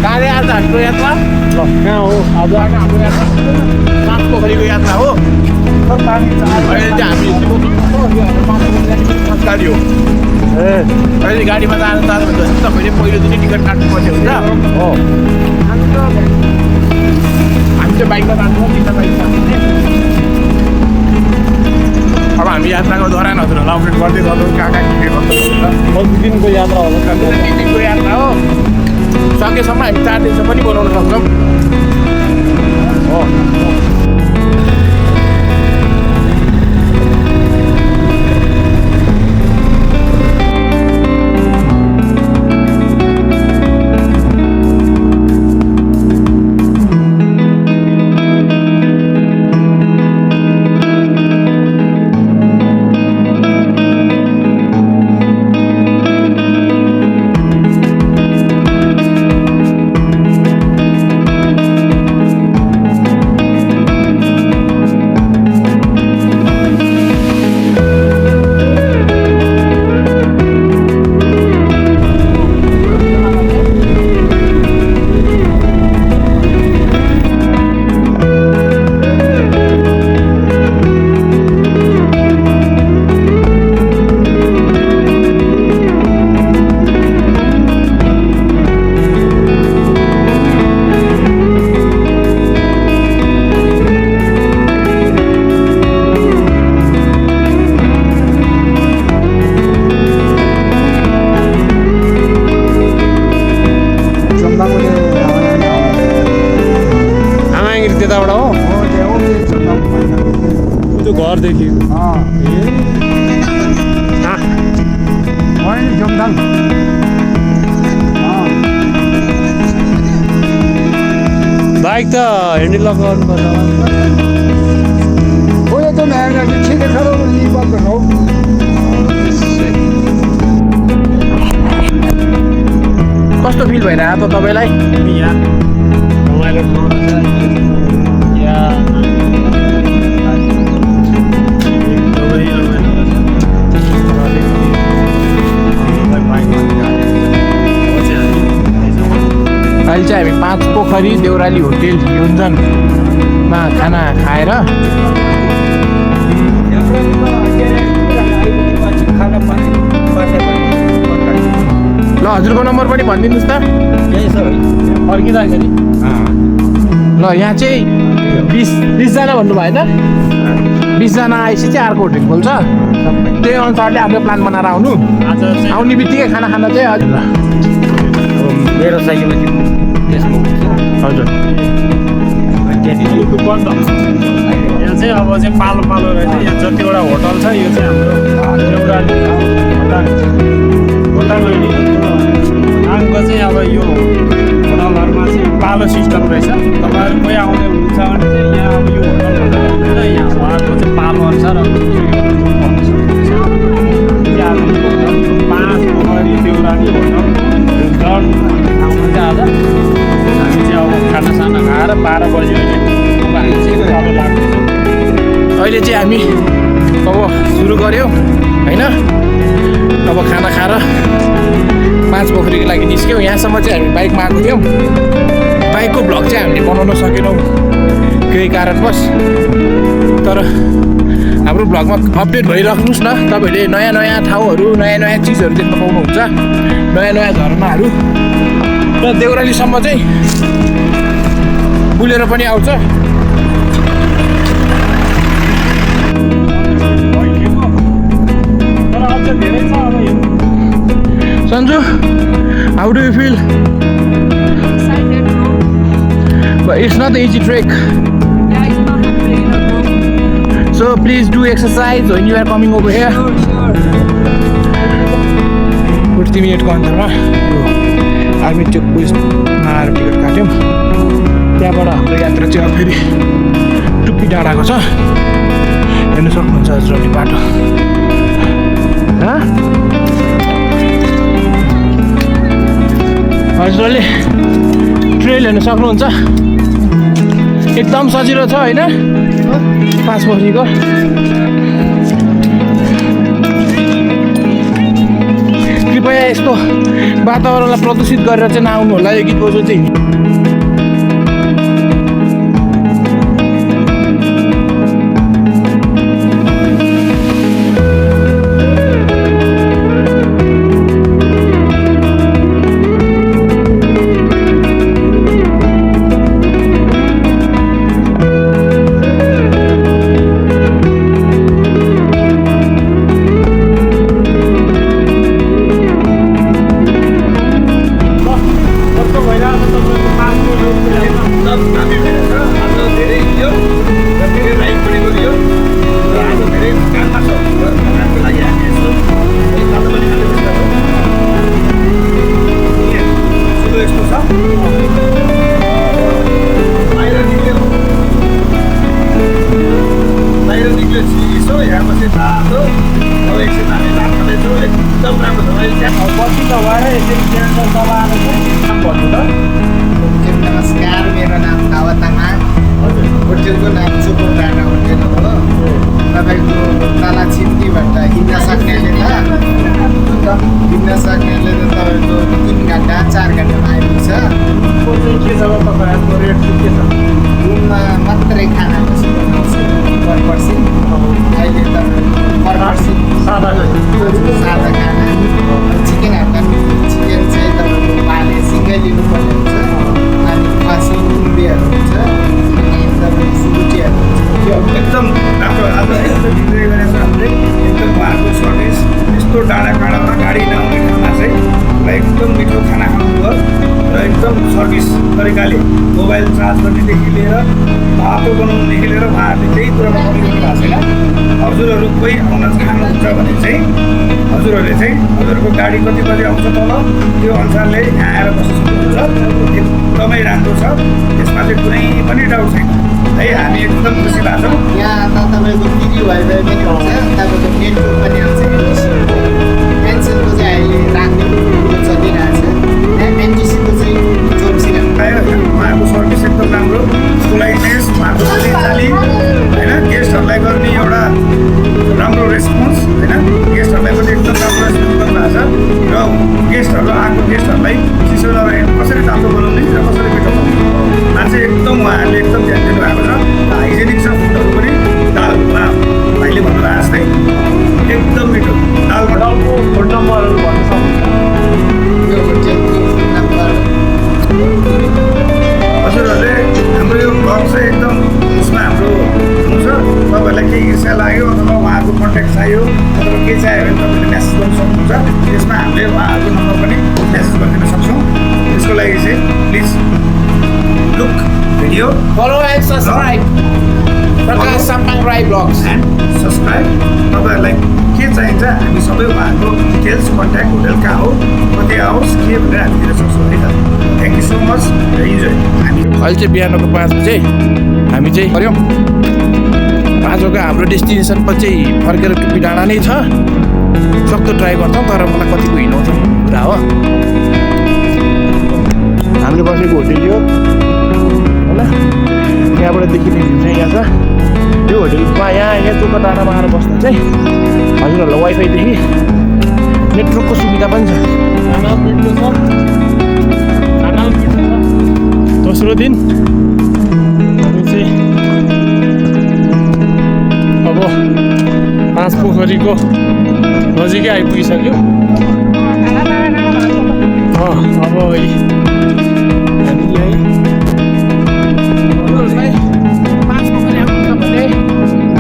कहाँ आज हाम्रो यात्रा कहाँ हो आज हाम्रो यात्रा पाँच पोखरीको यात्रा हो अहिले चाहिँ हामी गाडी हो अहिले गाडीमा जानु भने तपाईँले पहिलो दिन टिकट काट्नुपर्ने हुन्छ हो हामी चाहिँ बाइकमा जानु अब हामी यात्राको दौरानहरू होला अपडेट गर्दै गर्छौँ कहाँ कहाँ के गर्छौँ दिनको यात्रा होला 3 दिनको यात्रा हो सकेसम्म हामी 4 दिनसम्म पनि बनाउन सक्छौँ हो त्यताबाट हो त्यो घरदेखि बाइक त ह्यान्डल लक गर्नुपर्छ कस्तो फिल भइरहेको त तपाईँलाई अहिले चाहिँ हामी 5 पोखरी देउराली होटेल युन्जनमा खाना खाएर ल हजुरको नम्बर पनि भनिदिनुहोस् त फर्किँदाखेरि ल यहाँ चाहिँ 20 जना भन्नुभयो होइन 20 जना आएपछि चाहिँ अर्को होटेल खोल्छ त्यही अनुसारले आफ्नो प्लान बनाएर आउनु आउने बित्तिकै खाना खाना चाहिँ हजुर मेरो साइकलमा हजुर यहाँ चाहिँ अब चाहिँ पालो पालो रहेछ यहाँ जतिवटा होटल छ यो चाहिँ हाम्रो देउराली नामको चाहिँ अब यो होटलहरूमा चाहिँ पालो सिस्टम रहेछ तपाईँहरू कोही आउने हुनुहुन्छ भने चाहिँ यहाँ अब यो होटल भनेर यहाँ उहाँको चाहिँ पालो अनुसार अब 5 पोखरी देउराली होटल ठाउँमा चाहिँ आज हामी चाहिँ अब खानासाना खाएर 12 बजी हामी चाहिँ अब लाग्दैछौँ अहिले चाहिँ हामी अब सुरु गऱ्यौँ होइन अब खाना खाएर 5 पोखरीको लागि निस्क्यौँ यहाँसम्म चाहिँ हामी बाइकमा आएको थियौँ बाइकको भ्लग चाहिँ हामीले बनाउन सकेनौँ केही कारणवश तर हाम्रो भ्लगमा अपडेट भइराख्नुहोस् न तपाईँहरूले नयाँ नयाँ ठाउँहरू नयाँ नयाँ चिजहरू देख्न पाउनुहुन्छ नयाँ नयाँ झरनाहरू र देउरालीसम्म चाहिँ बुलेर पनि आउँछ Sanju, how do you feel? Excited, bro. But it's not an easy trek. Yeah, it's not happening, bro. So please do exercise when you are coming over here. Sure. 40 मिनटको अन्तरमा आर्मी चोक पुलिसमा आएर टिकट काट्यौँ त्यहाँबाट हाम्रो यात्रा चाहिँ फेरि टुप्पी डाँडाको छ हेर्नु सक्नुहुन्छ हजुरहरूले बाटो हजुरहरूले ट्रेल हेर्नु सक्नुहुन्छ एकदम सजिलो छ होइन 5 पोखरीको वातावरणलाई प्रदूषित गरेर चाहिँ नआउनु होला यो गीत बजाउँ चाहिँ। नमस्कार, मेरो नाम दावा तामाङ। होटेलको नाम चोको डाँडा होटेल हो। तपाईँको तला छिप्टीबाट हिँड्न सक्नेले त तपाईँको 3 घन्टा 4 घन्टामा आइपुग्छ। रुममा मात्रै खाना बनाउँछ पर पर्सन। अहिले तपाईँको पर पर्सन सादा खाना। चिकन हाल्दा चिकन चाहिँ तपाईँको पाले सिँगै लिनुपर्ने हुन्छ। अनि खसी कुम्बेहरू हुन्छ अनि तपाईँ सुकुटीहरू हुन्छ। एकदम राम्रो आज एकदम इन्जोय गरेको छ हामीले। एकदम उहाँहरूको सर्भिस यस्तो डाँडा काँडामा गाडी नआउने ठाउँमा चाहिँ एकदम मिठो खाना खानुभयो र एकदम सर्भिस तरिकाले मोबाइल चार्ज गर्नेदेखि लिएर भातो बनाउनुदेखि लिएर उहाँहरूले केही कुरामा कमी गर्नु भएको छैन। हजुरहरू कोही आउन चाहनुहुन्छ भने चाहिँ हजुरहरूले चाहिँ हजुरहरूको गाडी कति बजी आउँछ तल त्यो अनुसारले यहाँ आएर बस्न सक्नुहुन्छ। एकदमै राम्रो छ, यसमा चाहिँ कुनै पनि डाउट छैन है। हामी एकदम खुसी भएको छौँ। यहाँ त तपाईँको पिडी वाइफाई पनि हुन्छ, तपाईँको नेटवर्क पनि आउँछ। पेन्सनको चाहिँ अहिले राख्ने चलिरहेको छ। एनटिसीको चाहिँ 24 घन्टा। उहाँको सर्भिस एकदम राम्रो, पोलाइटनेस, उहाँको बोलीचाली होइन, गेस्टहरूलाई गर्ने एउटा राम्रो रेस्पोन्स होइन, गेस्टहरूलाई पनि एकदम राम्रो रेस्पोन्स गर्नुभएको छ। र गेस्टहरू आएको गेस्टहरूलाई चिसो नभए कसरी तातो बनाउने र कसरी मिठो बनाउनेमा चाहिँ एकदम उहाँहरूले एकदम ध्यान दिनुभएको छ। हाइजेनिक छ फुडहरू पनि। दालमा भाइले भन्नुभएको जस्तै एकदम मिठो दालको फोन नम्बरहरू भन्न सक्नुहुन्छ? यो होटेलको फोन नम्बर हजुरहरूले हाम्रो यो ब्लग चाहिँ एकदम उसमा हाम्रो हुनु छ। तपाईँहरूलाई केही इर्ष्या लाग्यो अथवा उहाँहरूको कन्ट्याक्ट चाहियो अथवा केही चाहियो भने तपाईँले म्यासेज गर्न सक्नुहुन्छ। त्यसमा हामीले उहाँहरूको नम्बर पनि म्यासेज गरिदिन सक्छौँ। त्यसको लागि चाहिँ please look video Follow and subscribe. Prakash Sampang Rai blogs and subscribe. तपाईँहरूलाई के चाहिन्छ हामी सबै उहाँहरूको डिटेल्स, कन्ट्याक्ट, होटेल कहाँ हो, कति आओस्, के भनेर हामी दिन सक्छौँ है त। थ्याङ्क यू सो मच र इन्जोय। हामी अहिले चाहिँ बिहानको 5 बजे हामी चाहिँ गऱ्यौँ। 5 बजे हाम्रो डेस्टिनेसन पछि चाहिँ फर्केर टुपी डाँडा नै छ। सक्दो ट्राई गर्छौँ, तर मलाई कतिको हिँडाउँछ कुरा हो। हामीले बसेको होटेल यो होइन, यहाँबाट देखिने भ्यू चाहिँ यहाँ छ। यो होटेलमा यहाँ चोको डाँडामा आएर बस्दा चाहिँ हजुरहरूलाई वाइफाईदेखि नेटवर्कको सुविधा पनि छ। दोस्रो दिन हामी चाहिँ अब 5 पोखरीको नजिकै आइपुगिसक्यो। अब हामी यही 5 पोखरी आउनु भने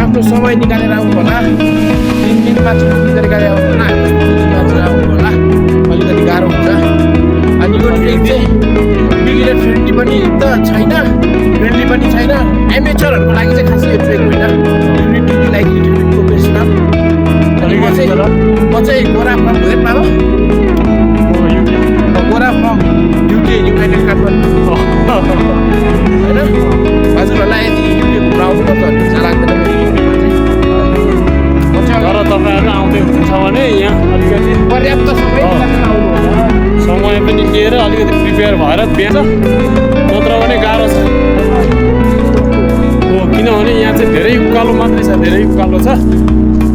आफ्नो समय निकालेर आउनु होला। 3 दिनमा छुट्टी तरिकाले आउनु होला, आउनु होला। अलिकति गाह्रो हुन्छ। अनि यो ट्रेक चाहिँ बिगिनर फ्रेन्डली पनि त छैन, फ्रेन्डली पनि छैन। एमेचरहरूको लागि चाहिँ खासै यो ट्रेक होइन। You need to be like little bit professional. अनि म चाहिँ गोरा फ्रम भेटमा हो, गोरा फ्रम युके युनाइटेड काठमाडौँ होइन। हजुरहरूलाई यदि युके घुमाउनु पर्छ भने इच्छा लाग्दैन मेरो युकेमा चाहिँ। तर तपाईँहरू आउँदै हुनुहुन्छ भने यहाँ अलिकति पर्याप्त समय आउनु होला। समय पनि लिएर अलिकति प्रिपेयर भएर बेच, नत्र भने गाह्रो छ हो। किनभने यहाँ चाहिँ धेरै उकालो मात्रै छ, धेरै उकालो छ।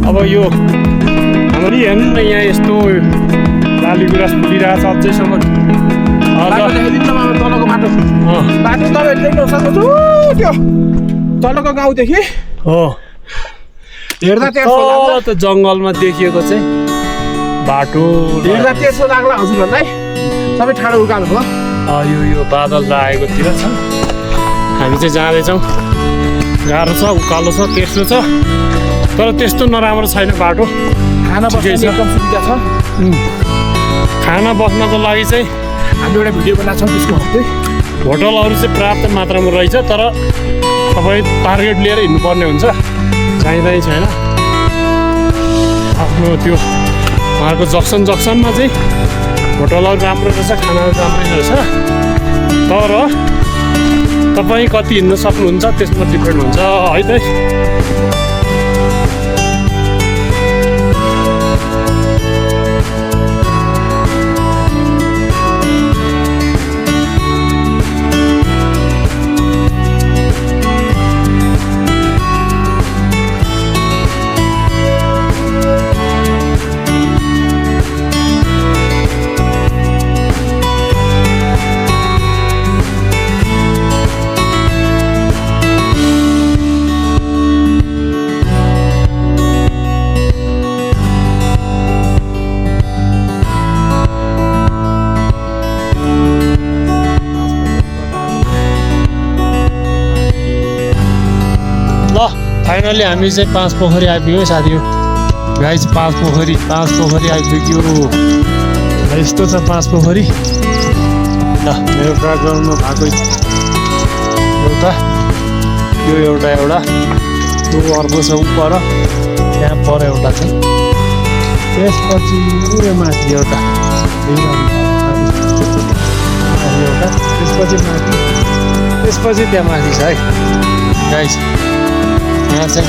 अब यो हाम्रो हेर्नु न, यहाँ यस्तो लाली गुराँस फुलिरहेको छ अझैसम्म बाटो देखाइदिनु न मामा तलको बाटो बाटो तपाईँहरूले देख्नु सक्नुहुन्छ त्यो तलको गाउँदेखि हो हेर्दा तेर्सो लाग्छ त जङ्गलमा देखिएको चाहिँ बाटो हेर्दा तेर्सो लाग्ला हजुरहरूलाई सबै ठाडो उकालो भयो यो बादल लागेकोतिर छ हामी चाहिँ जाँदैछौँ गाह्रो छ उकालो छ तेर्सो छ तर त्यस्तो नराम्रो छैन बाटो खाना बस्ने ठिकै छ। एकदम सुविधा छ खाना बस्नको लागि चाहिँ हामीले एउटा भिडियो बनाएको छौँ त्यसको हप्तै होटलहरू चाहिँ पर्याप्त मात्रामा रहेछ तर तपाईँ टार्गेट लिएर हिँड्नुपर्ने हुन्छ चाहिँदै छैन आफ्नो त्यो उहाँहरूको जक्सनमा चाहिँ होटलहरू राम्रो रहेछ खानाहरू राम्रै रहेछ तर तपाईँ कति हिँड्न सक्नुहुन्छ त्यसमा डिपेन्ड हुन्छ है त फाइनली हामी चाहिँ 5 पोखरी आइपुग्यो साथीहरू गाइस 5 पोखरी आइपुग्यो यस्तो छ 5 पोखरी ल मेरो ब्याकग्राउन्डमा भएको एउटा यो एउटा त्यो अर्को छ उपर त्यहाँ पर एउटा छ त्यसपछि यो माथि एउटा त्यसपछि त्यहाँ माथि छ है गाइस यहाँ चाहिँ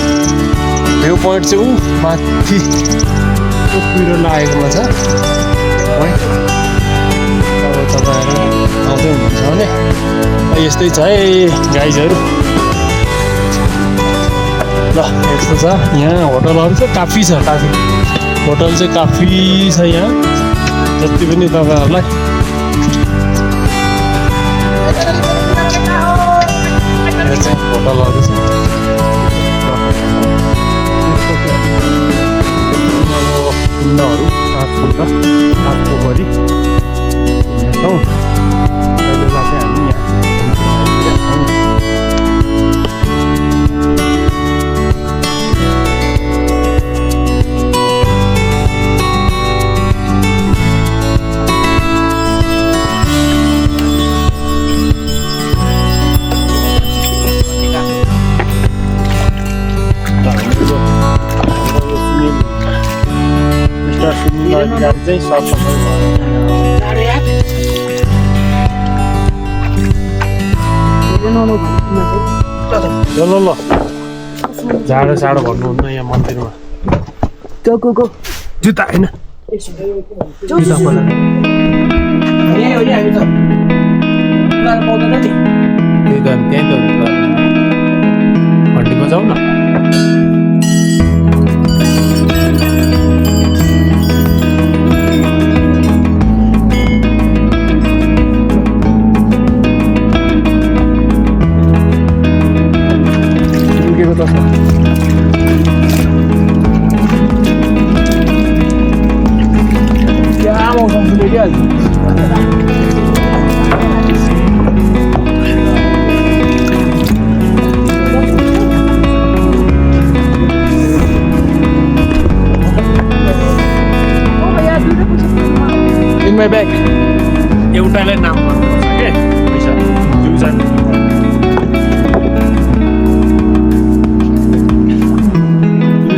भ्यू पोइन्ट चाहिँ माथि कुहिरो लागेकोमा छ है अब तपाईँहरू आउँदै हुनुहुन्छ भने यस्तै छ है गाइजहरू ल यस्तो छ यहाँ होटलहरू चाहिँ काफी छ होटल चाहिँ काफी छ यहाँ जति पनि तपाईँहरूलाई यहाँ चाहिँ होटलहरू छ कुण्डहरू 5 पोखरी हिँड्छौँ पहिला चाहिँ हामी यहाँ चाहिँ सरसफाइ ल जाडो भन्नुहुन्न यहाँ मन्दिरमा जुत्ता होइन जुत्ता खोला त्यही त त्यहीँ त हड्डीमा जाउँ न क्या मौसम खुले क्या इन माई ब्याग एउटालाई नाम भन्नुपर्छ के पैसा जिउ जानु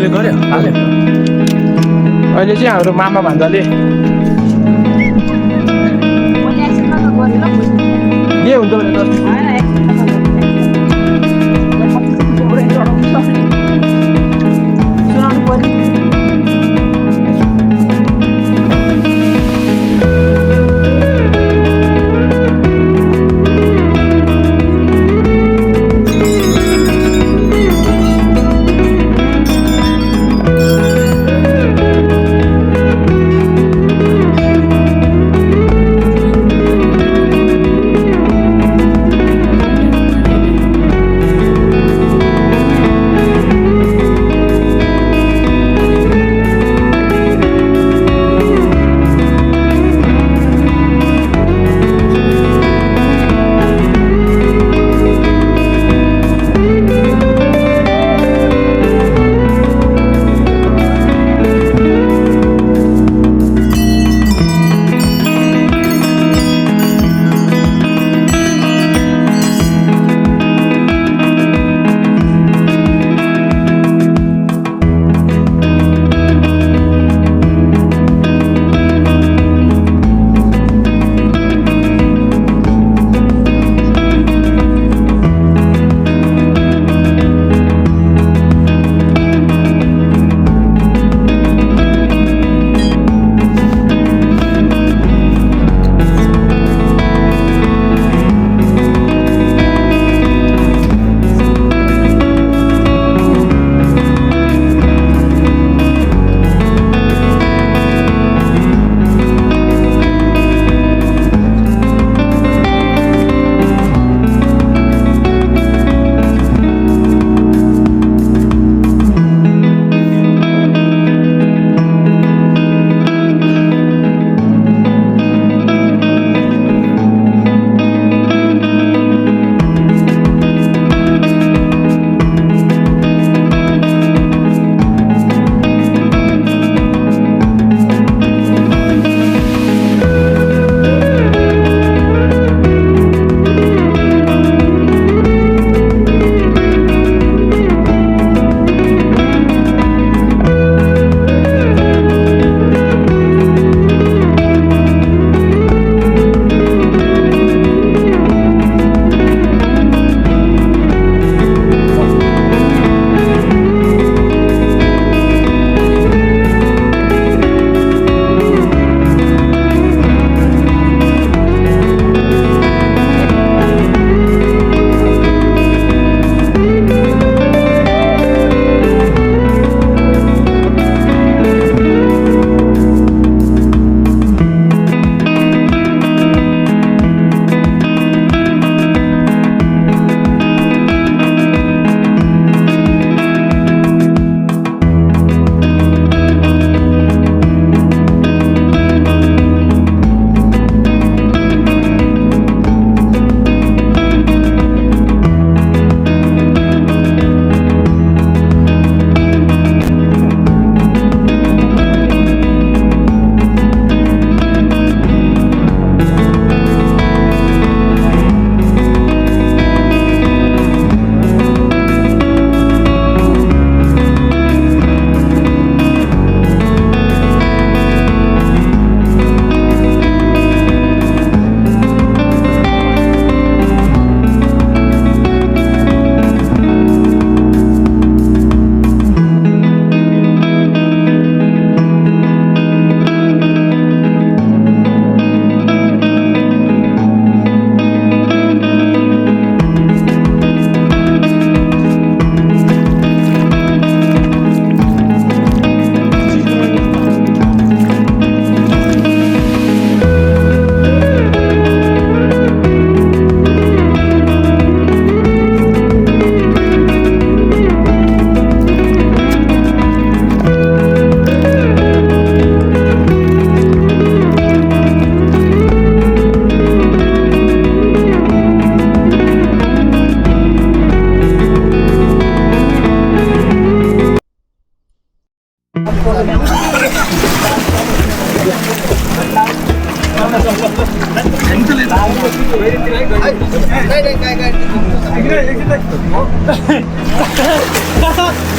गऱ्यो हाल्यो अहिले चाहिँ हाम्रो मामा भान्जाले के हुन्छ भने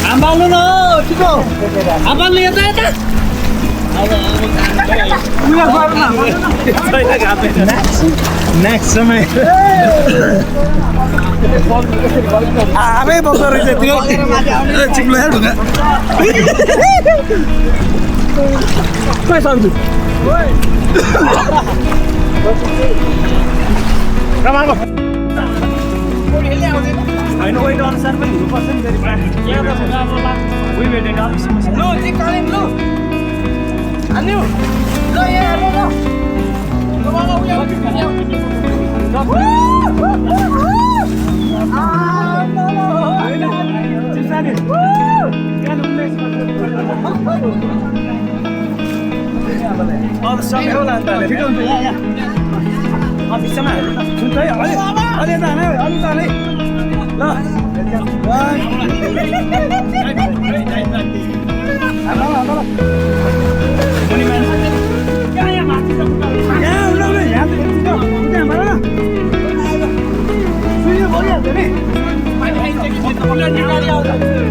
हाम्बाल्नु न छिटो हाम्बाल्नु यता यता नेक्स्ट समय आमै बस्दो रहेछ त्यो चिप्लो हेर ढुङ्गा खोइ सक्छु रमाइलो होइन वेट अनुसार पनि हुनुपर्छ नि फेरि यहाँ बसेर अब उयो भेटेन अलिक समस्या लो चाहिँ कालिम लो हान्यो ल यहाँ हेर्नु ल मामा उयो सबै होला अन्त छिटो हुन्छ यहाँ बिचमा सुन्छ है अलि अलि यता हाने अलि त हाने ल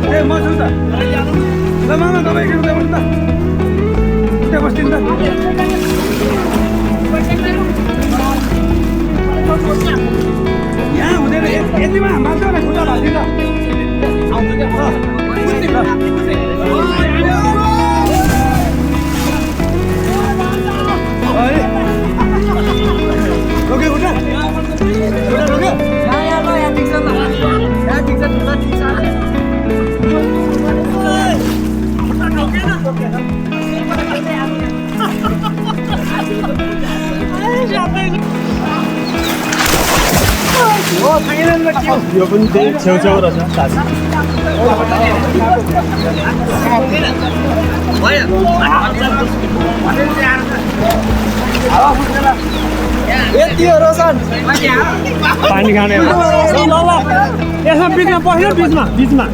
ए म छु त ल मामा तपाईँ एकछिन उता बस्नु त उता बस्दिनु त यहाँ हुँदैन यतिमा मान्छ भने खुट्टा भाँच्दिन रोक्यो खुट्टा खुट्टा रोक्यो Ja, ठिक छ त यहाँ ठिक छ ठिक छ यो पनि त्यही छेउछेउ रहेछ साथी यति हो रोशन पानी खाने ल यसमा बिचमा पस्यो बिचमा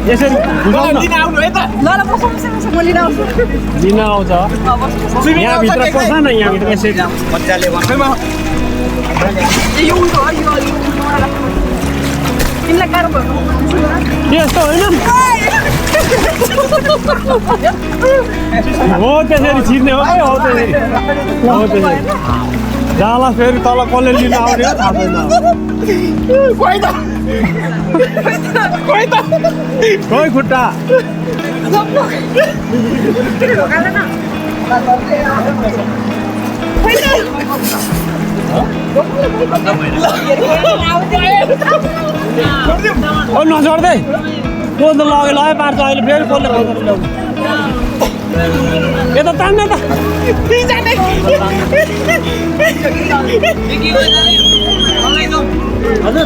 यसरी बुझाउन ल ल बसौँ म लिन आउँछु लिन आउँछ यहाँभित्र पस्छ न यहाँभित्र यसरी मजाले यो उल्टो हो यो तिमीलाई गाह्रो भयो त्यस्तो होइन हो त्यसरी छिर्ने हो कि हो त्यसरी जाला फेरि तल कसले लिन आउने हो थाहा छैन खोइ खुट्टा नछोड्दै को त लग्यो पार्छ अहिले फेरि कसले यता तान्न त हजुर